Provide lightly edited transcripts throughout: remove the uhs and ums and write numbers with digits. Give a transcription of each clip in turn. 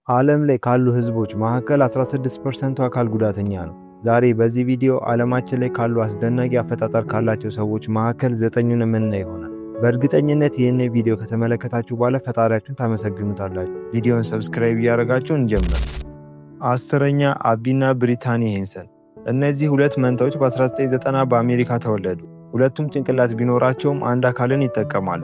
ዓለም ላይ ካሉ ህዝቦች መካከል 16% አካል ጉዳተኛ ነው። ዛሬ በዚህ ቪዲዮ ዓለማችን ላይ ካሉ አስደናቂ አፈጣጠር ካላቸው ሰዎች መካከል 9ኙን የምናይ ይሆናል። በእርግጠኝነት ይህን ቪዲዮ ከተመለከታችሁ በኋላ ፈጣሪያችሁን ታመሰግኑታላችሁ። ቪዲዮውን ሰብስክራይብ እያደረጋችሁ እንጀምር። 10ኛ አቢና ብሪታኒ ሄንሰን። እነዚህ ሁለት መንታዎች በ1990 በአሜሪካ ተወለዱ። ሁለቱም ጭንቅላት ቢኖራቸውም አንድ አካልን ይጠቀማሉ።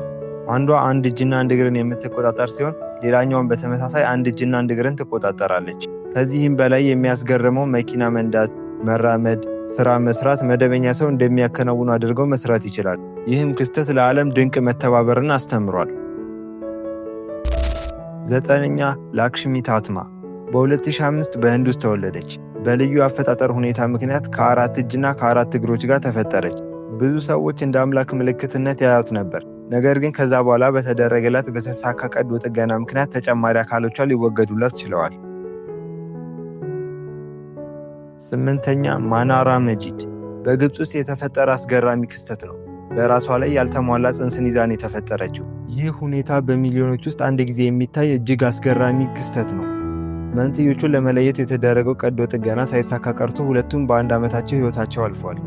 አንዷ አንድ እጅና አንድ እግርን የምትቆጣጠር ሲሆን ሌላኛውን በተመሳሳይ አንድ እጅና አንድ እግርን ትቆጣጠራለች። ከዚህም በላይ የሚያስገርመው መኪና መንዳት፣ መራመድ፣ ስራ መስራት መደበኛ ሰው እንደሚያከናውኑ አድርገው መስራት ይችላል። ይህም ክስተት ለዓለም ድንቅ መተባበርን አስተምሯል። 9ኛ ላክሽሚ ታትማ በ2005 በህንድ ውስጥ ተወለደች። በልዩ አፈጣጠር ሁኔታ ምክንያት ከ4 እጅና ከ4 እግሮች ጋር ተፈጠረች። ብዙ ሰዎች እንደ አምላክ ምልክትነት ያዩት ነበር። ነገር ግን ከዛ በኋላ በተደረገላት በተሳካ ቀዶ ጥገና ምክንያት ተጨማሪ አካሎቿ ሊወገዱላት ችለዋል። 8ኛ ማናራ መጂድ በግብፅ ውስጥ የተፈጠረ አስገራሚ ክስተት ነው። በራሷ ላይ ያልተሟላ ጽንስን ይዛን የተፈጠረችው። ይህ ሁኔታ በሚሊዮኖች ውስጥ አንድ ጊዜ የሚታይ እጅግ አስገራሚ ክስተት ነው። መንትዮቹን ለመለየት የተደረገው ቀዶ ጥገና ሳይሳካ ቀርቶ ሁለቱም በአንድ ዓመታቸው ህይወታቸው አልፏል።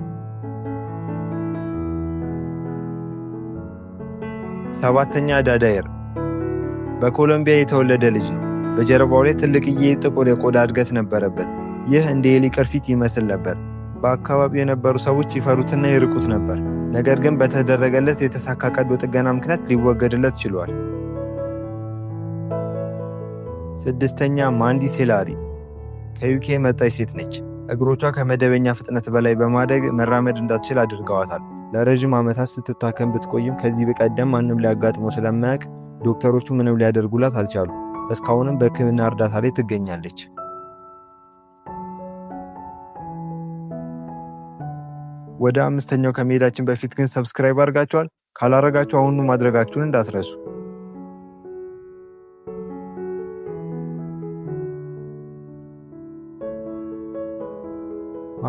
7ኛ ዳዳየር በኮሎምቢያ የተወለደ ልጅ ነው። በጀርባው ላይ ትልቅዬ ጥቁር የቆዳ እድገት ነበረበት። ይህ እንደ ኤሊ ቅርፊት ይመስል ነበር። በአካባቢው የነበሩ ሰዎች ይፈሩትና ይርቁት ነበር። ነገር ግን በተደረገለት የተሳካ ቀዶ ጥገና ምክንያት ሊወገድለት ችሏል። 6ኛ ማንዲ ሴላሪ ከዩኬ የመጣች ሴት ነች። እግሮቿ ከመደበኛ ፍጥነት በላይ በማደግ መራመድ እንዳትችል አድርገዋታል። ለረጅም ዓመታት ስትታከም ብትቆይም ከዚህ በቀደም ማንም ሊያጋጥመው ስለማያውቅ ዶክተሮቹ ምንም ሊያደርጉላት አልቻሉ። እስካሁንም በሕክምና እርዳታ ላይ ትገኛለች። ወደ 5ኛው ከመሄዳችን በፊት ግን ሰብስክራይብ አድርጋችኋል? ካላረጋችሁ አሁኑ ማድረጋችሁን እንዳትረሱ።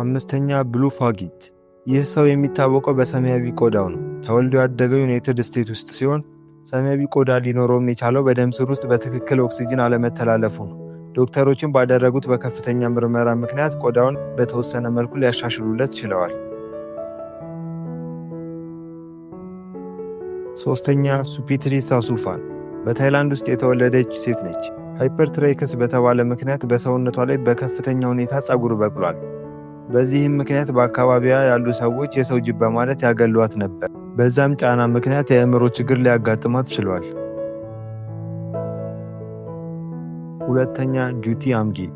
5ኛ ብሉ ፋጊት። ይህ ሰው የሚታወቀው በሰማያዊ ቆዳው ነው። ተወልዶ ያደገው ዩናይትድ ስቴትስ ውስጥ ሲሆን ሰማያዊ ቆዳ ሊኖረውም የቻለው በደም ስር ውስጥ በትክክል ኦክሲጅን አለመተላለፉ ነው። ዶክተሮችን ባደረጉት በከፍተኛ ምርመራ ምክንያት ቆዳውን በተወሰነ መልኩ ሊያሻሽሉለት ችለዋል። 3ኛ ሱፒትሪሳ ሱፋን በታይላንድ ውስጥ የተወለደች ሴት ነች። ሃይፐርትራይከስ በተባለ ምክንያት በሰውነቷ ላይ በከፍተኛ ሁኔታ ፀጉር በቅሏል። በዚህም ምክንያት በአካባቢዋ ያሉ ሰዎች የሰው ጅብ በማለት ያገሏት ነበር። በዛም ጫና ምክንያት የአእምሮ ችግር ሊያጋጥማት ችሏል። 2ኛ ጁቲ አምጊል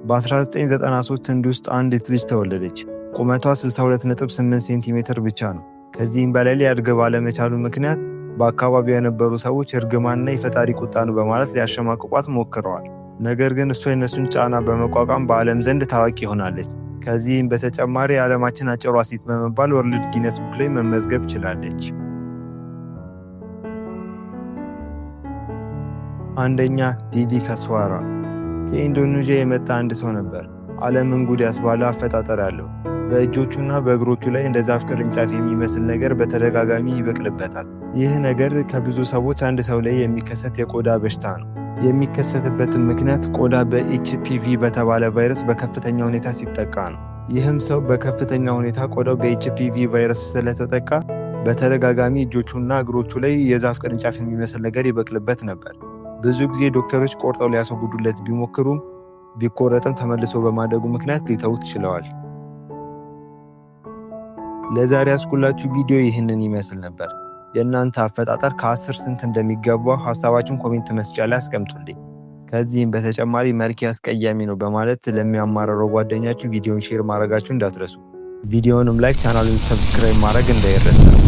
በ1993 ህንድ ውስጥ አንዲት ልጅ ተወለደች። ቁመቷ 62.8 ሴንቲሜትር ብቻ ነው። ከዚህም በላይ ሊያድግ ባለመቻሉ ምክንያት በአካባቢው የነበሩ ሰዎች እርግማንና የፈጣሪ ቁጣ ነው በማለት ሊያሸማቅቋት ሞክረዋል። ነገር ግን እሷ የነሱን ጫና በመቋቋም በዓለም ዘንድ ታዋቂ ሆናለች። ከዚህም በተጨማሪ የዓለማችን አጭሯ ሴት በመባል ወርልድ ጊነስ ቡክ ላይ መመዝገብ ችላለች። 1ኛ ዲዲ ከስዋራ ከኢንዶኔዥያ የመጣ አንድ ሰው ነበር። ዓለምን ጉድ ያስባለ አፈጣጠር ያለው። በእጆቹና በእግሮቹ ላይ እንደ ዛፍ ቅርንጫፍ የሚመስል ነገር በተደጋጋሚ ይበቅልበታል። ይህ ነገር ከብዙ ሰዎች አንድ ሰው ላይ የሚከሰት የቆዳ በሽታ ነው። የሚከሰትበትን ምክንያት ቆዳ በኤችፒቪ በተባለ ቫይረስ በከፍተኛ ሁኔታ ሲጠቃ ነው። ይህም ሰው በከፍተኛ ሁኔታ ቆዳው በኤችፒቪ ቫይረስ ስለተጠቃ በተደጋጋሚ እጆቹና እግሮቹ ላይ የዛፍ ቅርንጫፍ የሚመስል ነገር ይበቅልበት ነበር። ብዙ ጊዜ ዶክተሮች ቆርጠው ሊያስወግዱለት ቢሞክሩም ቢቆረጥም ተመልሶ በማደጉ ምክንያት ሊተውት ችለዋል። ለዛሬ ያስኩላችሁ ቪዲዮ ይህንን ይመስል ነበር። የእናንተ አፈጣጠር ከ10 ስንት እንደሚገባ ሐሳባችሁን ኮሜንት መስጫ ላይ አስቀምጡልኝ። ከዚህም በተጨማሪ መልክ አስቀያሚ ነው በማለት ለሚያማረረው ጓደኛችሁ ቪዲዮን ሼር ማድረጋችሁ እንዳትረሱ። ቪዲዮውንም ላይክ፣ ቻናሉን ሰብስክራይብ ማድረግ እንዳይረሳ።